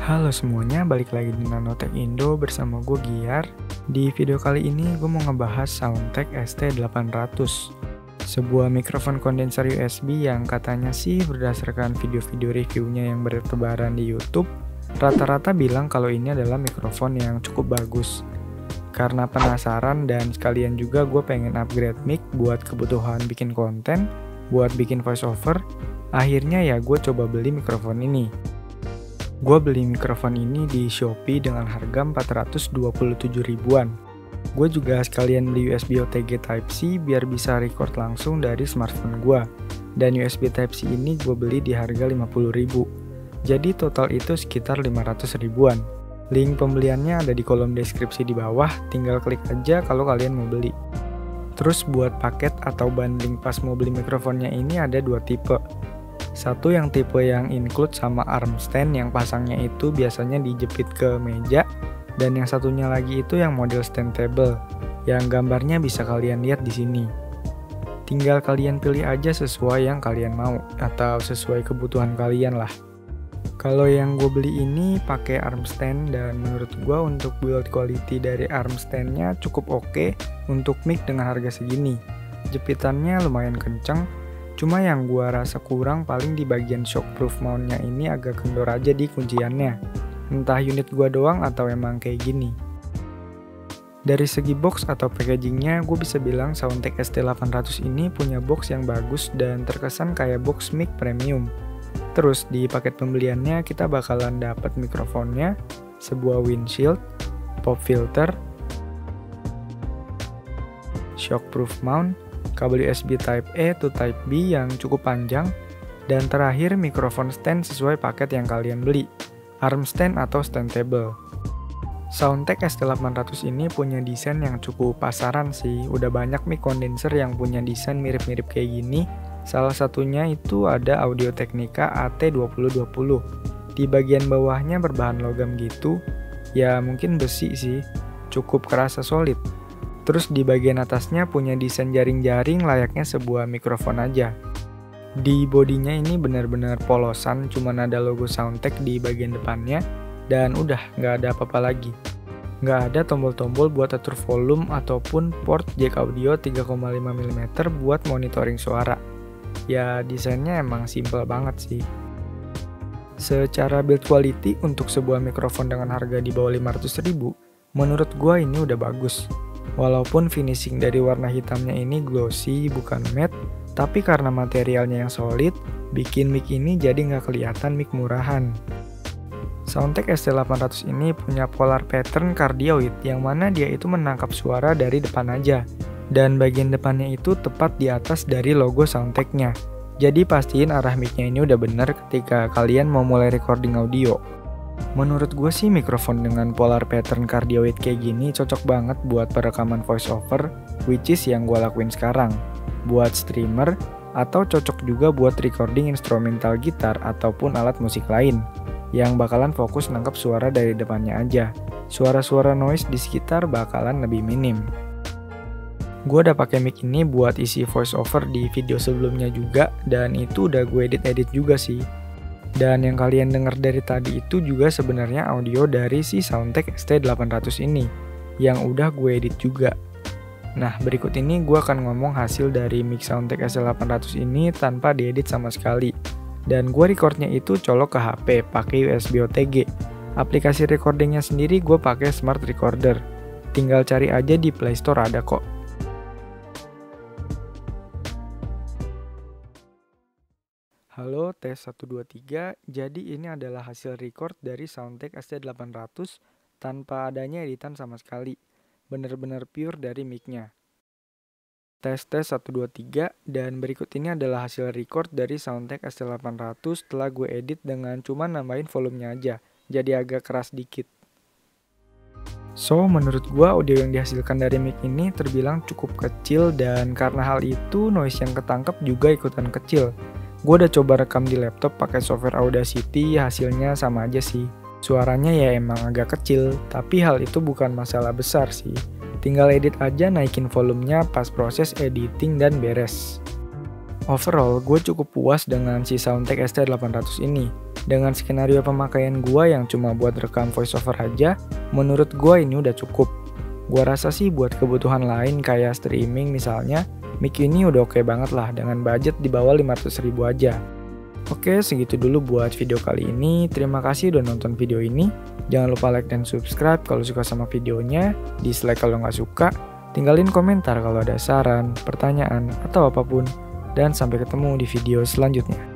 Halo semuanya, balik lagi di Nanotech Indo bersama gue Giar. Di video kali ini gue mau ngebahas Soundtek ST800, sebuah mikrofon kondenser USB yang katanya sih berdasarkan video-video reviewnya yang bertebaran di YouTube, rata-rata bilang kalau ini adalah mikrofon yang cukup bagus. Karena penasaran dan sekalian juga gue pengen upgrade mic buat kebutuhan bikin konten, buat bikin voiceover, akhirnya ya gue coba beli mikrofon ini. Gue beli mikrofon ini di Shopee dengan harga 427 ribuan. Gue juga sekalian beli USB OTG Type-C biar bisa record langsung dari smartphone gue. Dan USB Type-C ini gue beli di harga 50 ribu. Jadi total itu sekitar 500 ribuan. Link pembeliannya ada di kolom deskripsi di bawah, tinggal klik aja kalau kalian mau beli. Terus buat paket atau bundling pas mau beli mikrofonnya ini ada dua tipe. Satu yang tipe yang include sama arm stand yang pasangnya itu biasanya dijepit ke meja, dan yang satunya lagi itu yang model stand table yang gambarnya bisa kalian lihat di sini. Tinggal kalian pilih aja sesuai yang kalian mau atau sesuai kebutuhan kalian lah. Kalau yang gue beli ini pakai arm stand dan menurut gue untuk build quality dari arm standnya cukup oke untuk mic dengan harga segini. Jepitannya lumayan kenceng. Cuma yang gua rasa kurang paling di bagian shockproof mountnya ini agak kendor aja di kunciannya. Entah unit gua doang atau emang kayak gini. Dari segi box atau packagingnya, gue bisa bilang Soundtek ST800 ini punya box yang bagus dan terkesan kayak box mic premium. Terus di paket pembeliannya kita bakalan dapat mikrofonnya, sebuah windshield, pop filter, shockproof mount, kabel USB Type A to Type B yang cukup panjang, dan terakhir mikrofon stand sesuai paket yang kalian beli, arm stand atau stand table. Soundtek ST800 ini punya desain yang cukup pasaran sih, udah banyak mic condenser yang punya desain mirip-mirip kayak gini, salah satunya itu ada Audio-Technica AT2020. Di bagian bawahnya berbahan logam gitu, ya mungkin besi sih, cukup kerasa solid. Terus di bagian atasnya punya desain jaring-jaring layaknya sebuah mikrofon aja. Di bodinya ini benar-benar polosan, cuman ada logo Soundtek di bagian depannya, dan udah nggak ada apa-apa lagi. Nggak ada tombol-tombol buat atur volume ataupun port jack audio 3,5 mm buat monitoring suara. Ya desainnya emang simple banget sih. Secara build quality untuk sebuah mikrofon dengan harga di bawah 500 ribu, menurut gua ini udah bagus. Walaupun finishing dari warna hitamnya ini glossy bukan matte, tapi karena materialnya yang solid, bikin mic ini jadi nggak kelihatan mic murahan. Soundtek ST800 ini punya polar pattern cardioid yang mana dia itu menangkap suara dari depan aja, dan bagian depannya itu tepat di atas dari logo Soundteknya. Jadi pastiin arah micnya ini udah bener ketika kalian mau mulai recording audio. Menurut gue sih mikrofon dengan polar pattern cardioid kayak gini cocok banget buat perekaman voiceover, which is yang gue lakuin sekarang. Buat streamer, atau cocok juga buat recording instrumental gitar ataupun alat musik lain, yang bakalan fokus nangkep suara dari depannya aja. Suara-suara noise di sekitar bakalan lebih minim. Gue udah pakai mic ini buat isi voiceover di video sebelumnya juga, dan itu udah gue edit-edit juga sih. Dan yang kalian dengar dari tadi itu juga sebenarnya audio dari si Soundtek ST800 ini, yang udah gue edit juga. Nah, berikut ini gue akan ngomong hasil dari mic Soundtek ST800 ini tanpa diedit sama sekali. Dan gue recordnya itu colok ke HP pakai USB OTG. Aplikasi recordingnya sendiri gue pakai Smart Recorder. Tinggal cari aja di Play Store ada kok. Halo, tes 123. Jadi ini adalah hasil record dari Soundtek ST800 tanpa adanya editan sama sekali. Bener-bener pure dari mic-nya. Tes 123, dan berikut ini adalah hasil record dari Soundtek ST800 setelah gue edit dengan cuma nambahin volumenya aja, jadi agak keras dikit. So, menurut gue audio yang dihasilkan dari mic ini terbilang cukup kecil, dan karena hal itu noise yang ketangkep juga ikutan kecil. Gue udah coba rekam di laptop pakai software Audacity, hasilnya sama aja sih. Suaranya ya emang agak kecil, tapi hal itu bukan masalah besar sih. Tinggal edit aja naikin volumenya pas proses editing dan beres. Overall, gue cukup puas dengan si Soundtek ST800 ini. Dengan skenario pemakaian gua yang cuma buat rekam voiceover aja, menurut gua ini udah cukup. Gua rasa sih buat kebutuhan lain kayak streaming misalnya, mic ini udah oke banget lah dengan budget di bawah 500.000 aja. Oke, segitu dulu buat video kali ini. Terima kasih udah nonton video ini. Jangan lupa like dan subscribe kalau suka sama videonya, dislike kalau nggak suka, tinggalin komentar kalau ada saran, pertanyaan, atau apapun. Dan sampai ketemu di video selanjutnya.